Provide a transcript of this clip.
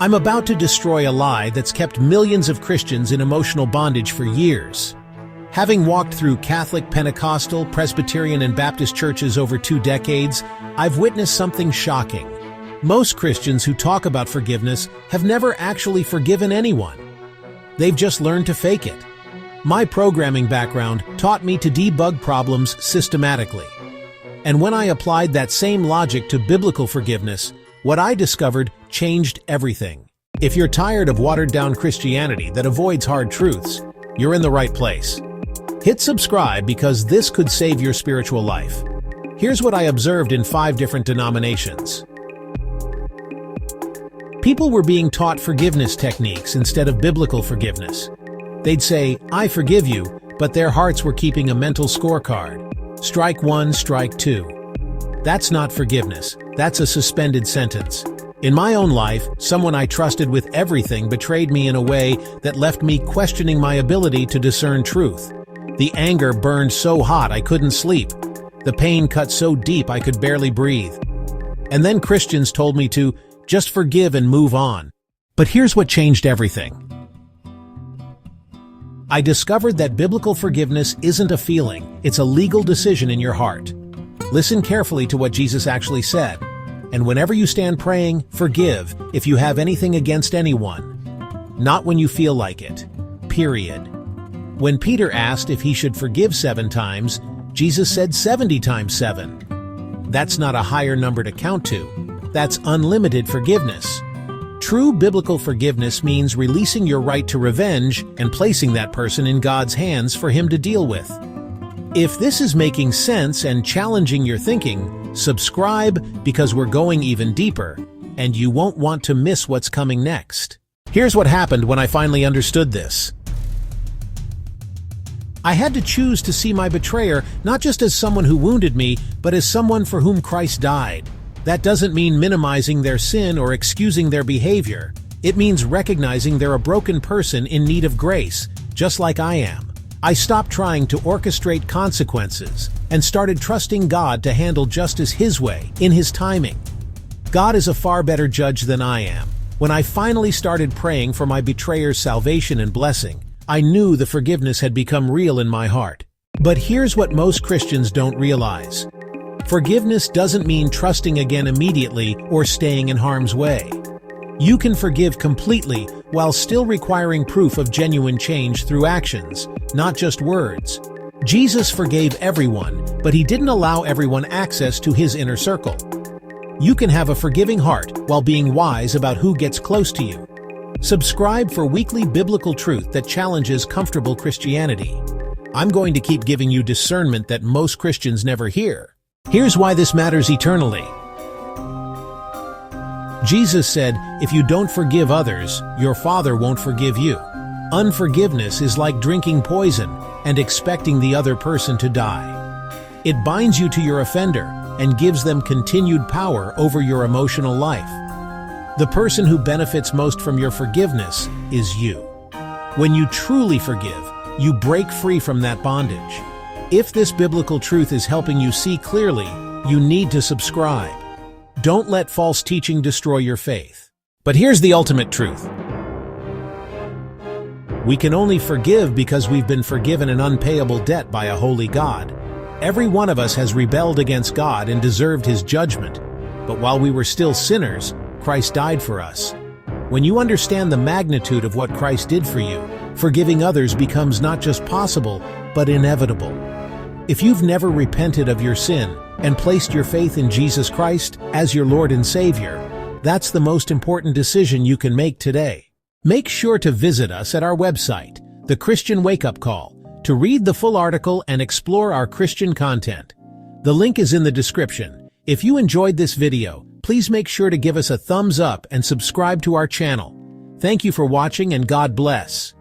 I'm about to destroy a lie that's kept millions of Christians in emotional bondage for years. Having walked through Catholic, Pentecostal, Presbyterian, and Baptist churches over 2 decades, I've witnessed something shocking. Most Christians who talk about forgiveness have never actually forgiven anyone. They've just learned to fake it. My programming background taught me to debug problems systematically. And when I applied that same logic to biblical forgiveness, what I discovered changed everything. If you're tired of watered-down Christianity that avoids hard truths, you're in the right place. Hit subscribe because this could save your spiritual life. Here's what I observed in 5 different denominations. People were being taught forgiveness techniques instead of biblical forgiveness. They'd say, "I forgive you," but their hearts were keeping a mental scorecard. Strike 1, strike 2. That's not forgiveness. That's a suspended sentence. In my own life, someone I trusted with everything betrayed me in a way that left me questioning my ability to discern truth. The anger burned so hot I couldn't sleep. The pain cut so deep I could barely breathe. And then Christians told me to just forgive and move on. But here's what changed everything. I discovered that biblical forgiveness isn't a feeling, it's a legal decision in your heart. Listen carefully to what Jesus actually said. And whenever you stand praying, forgive if you have anything against anyone. Not when you feel like it. Period. When Peter asked if he should forgive 7 times, Jesus said 70 times 7. That's not a higher number to count to. That's unlimited forgiveness. True biblical forgiveness means releasing your right to revenge and placing that person in God's hands for him to deal with. If this is making sense and challenging your thinking, subscribe because we're going even deeper, and you won't want to miss what's coming next. Here's what happened when I finally understood this. I had to choose to see my betrayer not just as someone who wounded me, but as someone for whom Christ died. That doesn't mean minimizing their sin or excusing their behavior. It means recognizing they're a broken person in need of grace, just like I am. I stopped trying to orchestrate consequences and started trusting God to handle justice His way, in His timing. God is a far better judge than I am. When I finally started praying for my betrayer's salvation and blessing, I knew the forgiveness had become real in my heart. But here's what most Christians don't realize. Forgiveness doesn't mean trusting again immediately or staying in harm's way. You can forgive completely while still requiring proof of genuine change through actions, not just words. Jesus forgave everyone, but He didn't allow everyone access to His inner circle. You can have a forgiving heart while being wise about who gets close to you. Subscribe for weekly biblical truth that challenges comfortable Christianity. I'm going to keep giving you discernment that most Christians never hear. Here's why this matters eternally. Jesus said, "If you don't forgive others, your Father won't forgive you." Unforgiveness is like drinking poison and expecting the other person to die. It binds you to your offender and gives them continued power over your emotional life. The person who benefits most from your forgiveness is you. When you truly forgive, you break free from that bondage. If this biblical truth is helping you see clearly, you need to subscribe. Don't let false teaching destroy your faith. But here's the ultimate truth. We can only forgive because we've been forgiven an unpayable debt by a holy God. Every one of us has rebelled against God and deserved His judgment. But while we were still sinners, Christ died for us. When you understand the magnitude of what Christ did for you, forgiving others becomes not just possible, but inevitable. If you've never repented of your sin and placed your faith in Jesus Christ as your Lord and Savior, that's the most important decision you can make today. Make sure to visit us at our website, The Christian Wake-Up Call, to read the full article and explore our Christian content. The link is in the description. If you enjoyed this video, please make sure to give us a thumbs up and subscribe to our channel. Thank you for watching and God bless.